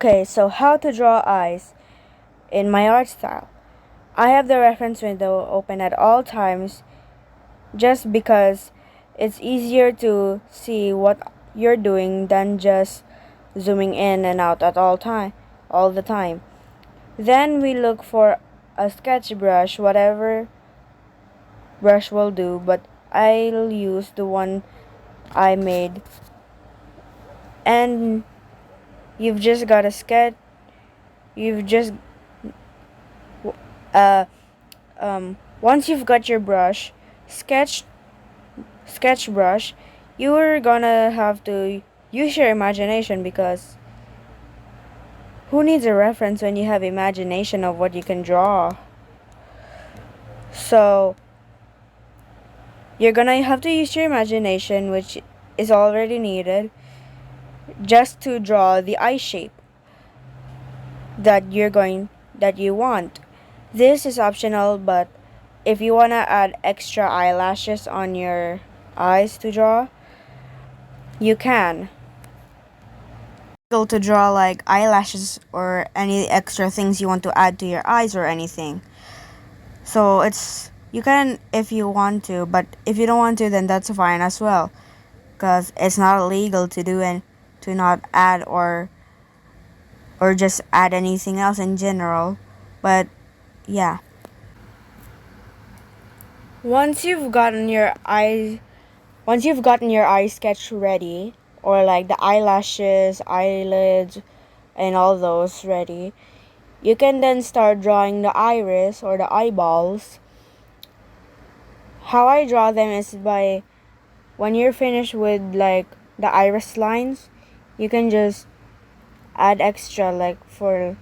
Okay, so how to draw eyes in my art style. I have the reference window open at all times just because it's easier to see what you're doing than just zooming in and out at all the time. Then we look for a sketch brush, whatever brush will do, but I'll use the one I made. And you've just got a sketch. You've just uh once you've got your brush, sketch sketch brush, you're gonna have to use your imagination because who needs a reference when you have imagination of what you can draw? So you're gonna have to use your imagination, which is already needed, just to draw the eye shape that you want. This is optional, but if you wanna add extra eyelashes on your eyes to draw, you can. To draw like eyelashes or any extra things you want to add to your eyes or anything. So it's you can if you want to, but if you don't want to, then that's fine as well, because it's not illegal to do and to not add or just add anything else in general. But yeah, once you've gotten your eye once you've gotten your eye sketch ready, or like the eyelashes, eyelids, and all those ready, you can then start drawing the iris or the eyeballs. How I draw them is by when you're finished with like the iris lines, you can just add extra like for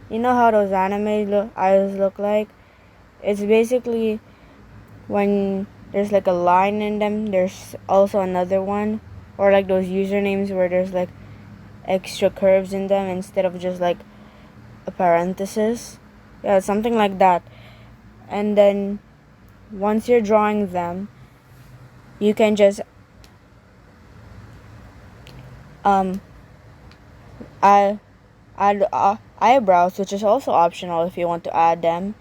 how those eyes look like. It's basically when there's like a line in them, there's also another one, or like those usernames where there's like extra curves in them instead of just like a parenthesis. Yeah, something like that. And then once you're drawing them, you can just um add eyebrows, which is also optional if you want to add them.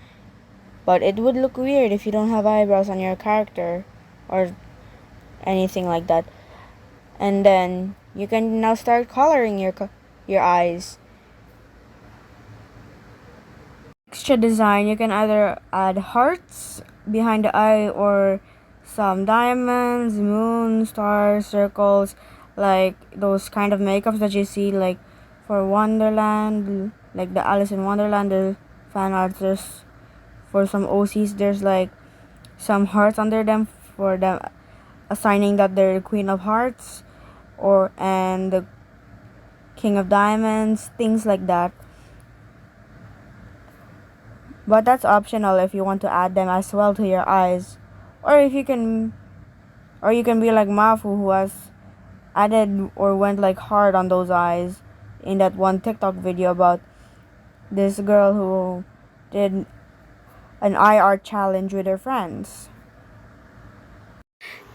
But it would look weird if you don't have eyebrows on your character or anything like that. And then you can now start coloring your eyes. Extra design, you can either add hearts behind the eye or some diamonds, moon, stars, circles, like those kind of makeups that you see like for Wonderland, like the Alice in Wonderland, the fan art. There's for some OCs, there's like some hearts under them for them assigning that they're the Queen of Hearts or and the King of Diamonds, things like that. But that's optional if you want to add them as well to your eyes. Or if you can or you can be like Mafu, who has added or went like hard on those eyes in that one TikTok video about this girl who did an eye art challenge with her friends.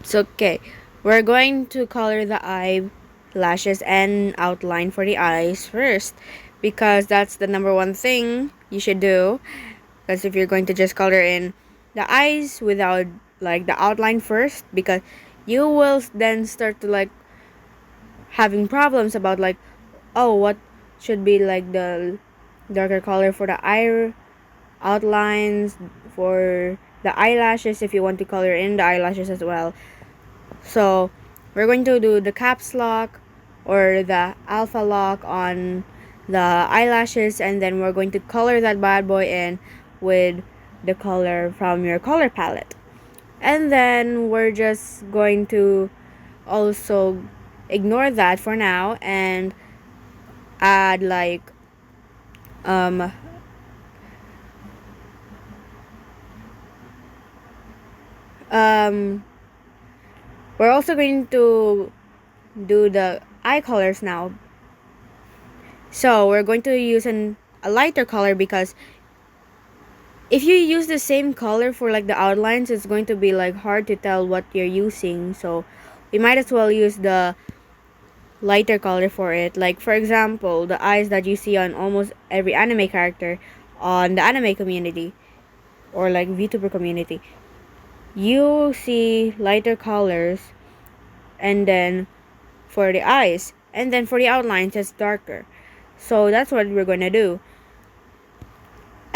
It's okay. We're going to color the eyelashes and outline for the eyes first because that's the number one thing you should do. Because if you're going to just color in the eyes without like the outline first, because you will then start to like having problems about like, oh, what should be like the darker color for the eye outlines, for the eyelashes if you want to color in the eyelashes as well. So we're going to do the caps lock or the alpha lock on the eyelashes, and then we're going to color that bad boy in with the color from your color palette. And then we're just going to also ignore that for now and add like um um we're also going to do the eye colors now. So we're going to use a lighter color because if you use the same color for like the outlines, it's going to be like hard to tell what you're using. So we might as well use the lighter color for it. Like for example, the eyes that you see on almost every anime character on the anime community or like VTuber community. You see lighter colors, and then for the eyes, and then for the outlines it's darker. So that's what we're gonna do.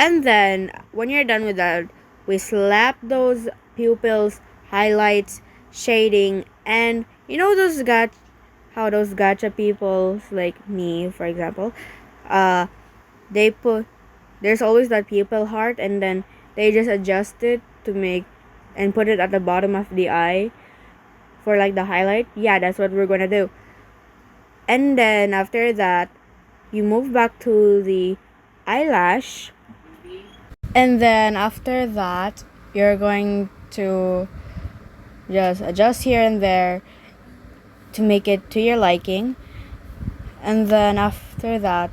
And then when you're done with that, we slap those pupils, highlights, shading, and you know those how those gacha people like me, for example, uh, they put there's always that pupil heart, and then they just adjust it to make and put it at the bottom of the eye for like the highlight. Yeah, that's what we're gonna do. And then after that, you move back to the eyelash, and then after that, you're going to just adjust here and there to make it to your liking. And then after that,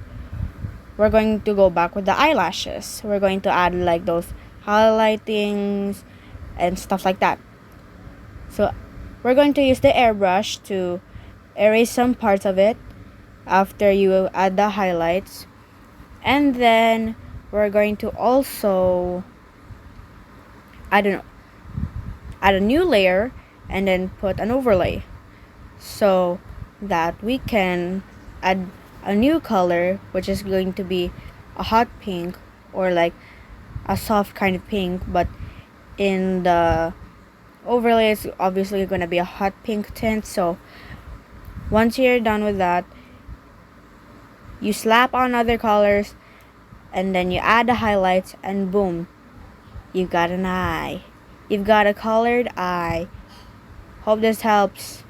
we're going to go back with the eyelashes. We're going to add like those highlightings and stuff like that. So we're going to use the airbrush to erase some parts of it after you add the highlights. And then we're going to also add a new layer and then put an overlay so that we can add a new color, which is going to be a hot pink or like a soft kind of pink, but in the overlay it's obviously going to be a hot pink tint. So once you're done with that, you slap on other colors and then you add the highlights, and boom, you've got an eye. You've got a colored eye. Hope this helps.